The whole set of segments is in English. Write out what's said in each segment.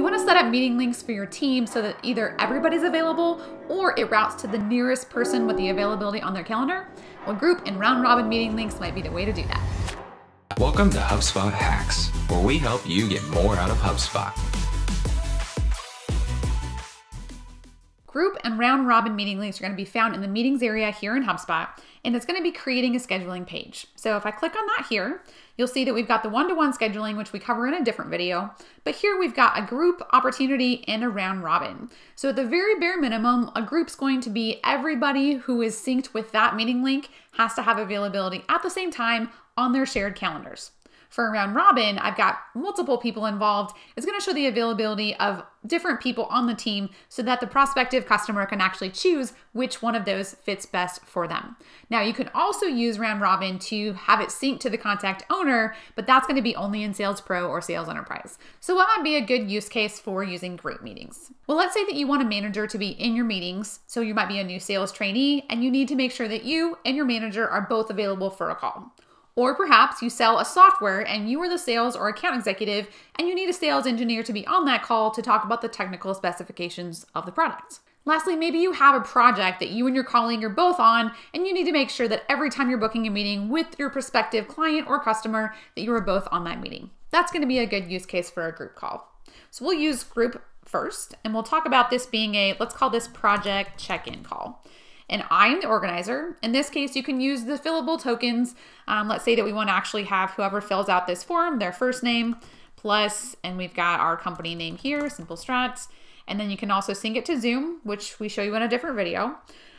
You want to set up meeting links for your team so that either everybody's available or it routes to the nearest person with the availability on their calendar. Well, group and round robin meeting links might be the way to do that. Welcome to HubSpot Hacks, where we help you get more out of HubSpot. Group and round robin meeting links are going to be found in the meetings area here in HubSpot, and it's going to be creating a scheduling page. So if I click on that here, you'll see that we've got the one-to-one scheduling, which we cover in a different video, but here we've got a group opportunity and a round robin. So at the very bare minimum, a group's going to be everybody who is synced with that meeting link has to have availability at the same time on their shared calendars. For a round robin, I've got multiple people involved. It's going to show the availability of different people on the team so that the prospective customer can actually choose which one of those fits best for them. Now, you can also use round robin to have it synced to the contact owner, but that's going to be only in Sales Pro or Sales Enterprise. So what might be a good use case for using group meetings? Well, let's say that you want a manager to be in your meetings. So you might be a new sales trainee and you need to make sure that you and your manager are both available for a call. Or perhaps you sell a software and you are the sales or account executive and you need a sales engineer to be on that call to talk about the technical specifications of the product. Lastly, maybe you have a project that you and your colleague are both on and you need to make sure that every time you're booking a meeting with your prospective client or customer that you are both on that meeting. That's going to be a good use case for a group call. So we'll use group first and we'll talk about this being let's call this project check-in call. And I'm the organizer. In this case, you can use the fillable tokens. Let's say that we want to actually have whoever fills out this form, their first name, plus, and we've got our company name here, Simple Strats. And then you can also sync it to Zoom, which we show you in a different video.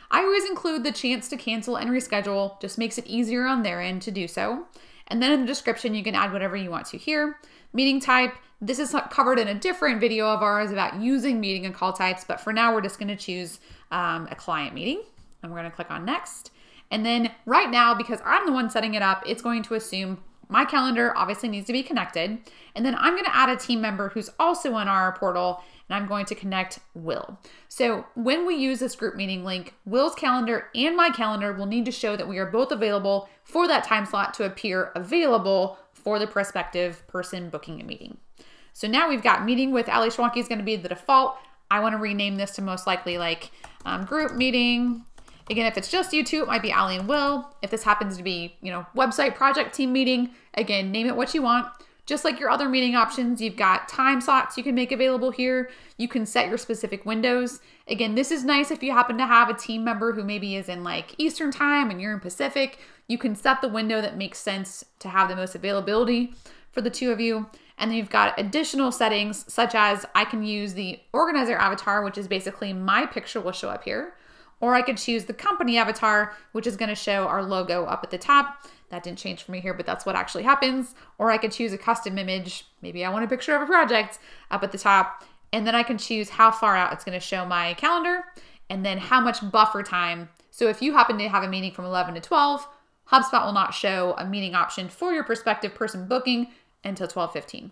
I always include the chance to cancel and reschedule, just makes it easier on their end to do so. And then in the description, you can add whatever you want to here. Meeting type, this is covered in a different video of ours about using meeting and call types, but for now, we're just going to choose a client meeting. And we're going to click on next. And then right now, because I'm the one setting it up, it's going to assume my calendar obviously needs to be connected. And then I'm going to add a team member who's also in our portal, and I'm going to connect Will. So when we use this group meeting link, Will's calendar and my calendar will need to show that we are both available for that time slot to appear available for the prospective person booking a meeting. So now we've got meeting with Ali Schwanke is going to be the default. I want to rename this to most likely like group meeting. Again, if it's just you two, it might be Ali and Will. If this happens to be, website project team meeting, again, name it what you want. Just like your other meeting options, you've got time slots you can make available here. You can set your specific windows. Again, this is nice if you happen to have a team member who maybe is in like Eastern time and you're in Pacific. You can set the window that makes sense to have the most availability for the two of you. And then you've got additional settings, such as I can use the organizer avatar, which is basically my picture will show up here. Or I could choose the company avatar, which is going to show our logo up at the top. That didn't change for me here, but that's what actually happens. Or I could choose a custom image. Maybe I want a picture of a project up at the top. And then I can choose how far out it's going to show my calendar and then how much buffer time. So if you happen to have a meeting from 11 to 12, HubSpot will not show a meeting option for your prospective person booking until 12:15.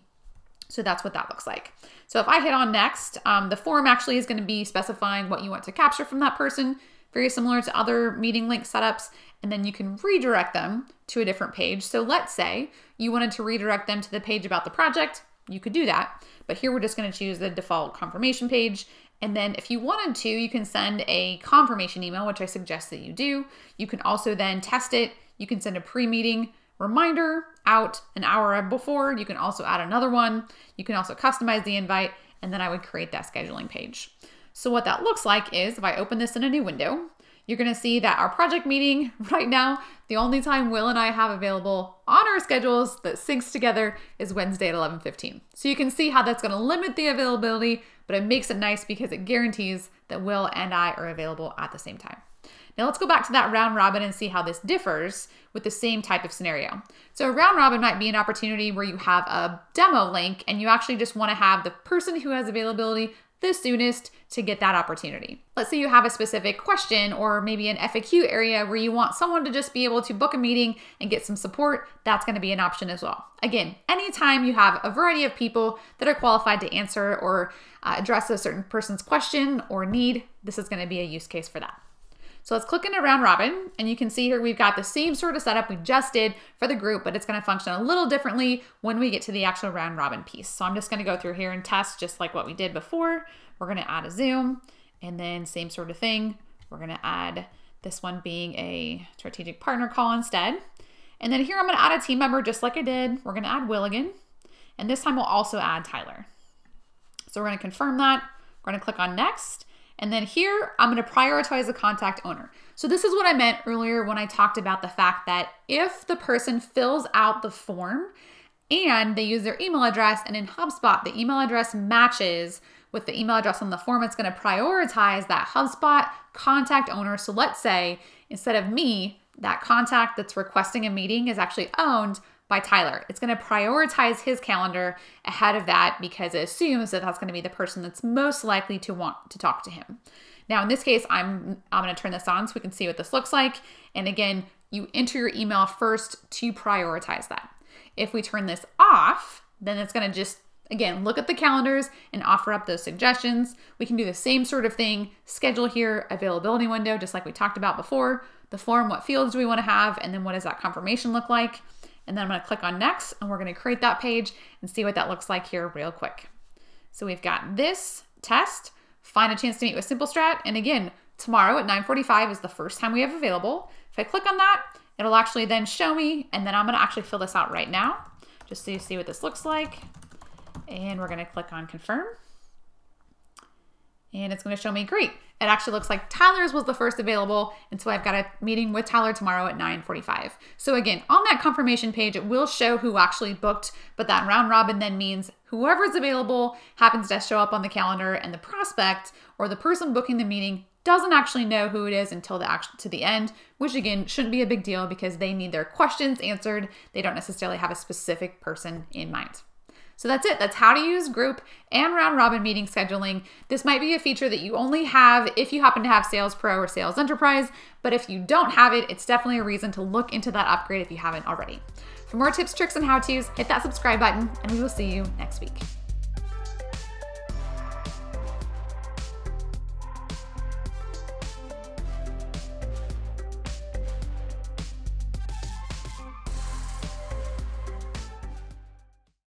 So that's what that looks like. So if I hit on next, the form actually is going to be specifying what you want to capture from that person, very similar to other meeting link setups, and then you can redirect them to a different page. So let's say you wanted to redirect them to the page about the project, you could do that, but here we're just going to choose the default confirmation page. And then if you wanted to, you can send a confirmation email, which I suggest that you do. You can also then test it. You can send a pre-meeting reminder out an hour before. You can also add another one. You can also customize the invite, and then I would create that scheduling page. So what that looks like is if I open this in a new window, you're going to see that our project meeting right now, the only time Will and I have available on our schedules that syncs together is Wednesday at 11:15. So you can see how that's going to limit the availability, but it makes it nice because it guarantees that Will and I are available at the same time. Now let's go back to that round robin and see how this differs with the same type of scenario. So a round robin might be an opportunity where you have a demo link and you actually just want to have the person who has availability the soonest to get that opportunity. Let's say you have a specific question or maybe an FAQ area where you want someone to just be able to book a meeting and get some support. That's going to be an option as well. Again, anytime you have a variety of people that are qualified to answer or address a certain person's question or need, this is going to be a use case for that. So let's click into round robin, and you can see here we've got the same sort of setup we just did for the group, but it's going to function a little differently when we get to the actual round robin piece. So I'm just going to go through here and test just like what we did before. We're going to add a Zoom, and then same sort of thing. We're going to add this one being a strategic partner call instead. And then here I'm going to add a team member just like I did. We're going to add Will again, and this time we'll also add Tyler. So we're going to confirm that. We're going to click on next. And then here, I'm going to prioritize the contact owner. So this is what I meant earlier when I talked about the fact that if the person fills out the form and they use their email address, and in HubSpot, the email address matches with the email address on the form, it's going to prioritize that HubSpot contact owner. So let's say instead of me, that contact that's requesting a meeting is actually owned by Tyler. It's going to prioritize his calendar ahead of that because it assumes that that's going to be the person that's most likely to want to talk to him. Now, in this case, I'm going to turn this on so we can see what this looks like. And again, you enter your email first to prioritize that. If we turn this off, then it's going to just, again, look at the calendars and offer up those suggestions. We can do the same sort of thing, schedule here, availability window, just like we talked about before, the form, what fields do we want to have, and then what does that confirmation look like? And then I'm going to click on next, and we're going to create that page and see what that looks like here real quick. So we've got this test, find a chance to meet with Simple Strat. And again, tomorrow at 9:45 is the first time we have available. If I click on that, it'll actually then show me, and then I'm going to actually fill this out right now just so you see what this looks like. And we're going to click on confirm. And it's going to show me, great. It actually looks like Tyler's was the first available. And so I've got a meeting with Tyler tomorrow at 9:45. So again, on that confirmation page, it will show who actually booked, but that round robin then means whoever's available happens to show up on the calendar, and the prospect or the person booking the meeting doesn't actually know who it is until to the end, which again, shouldn't be a big deal because they need their questions answered. They don't necessarily have a specific person in mind. So that's it. That's how to use group and round robin meeting scheduling. This might be a feature that you only have if you happen to have Sales Pro or Sales Enterprise, but if you don't have it, it's definitely a reason to look into that upgrade if you haven't already. For more tips, tricks, and how-tos, hit that subscribe button, and we will see you next week.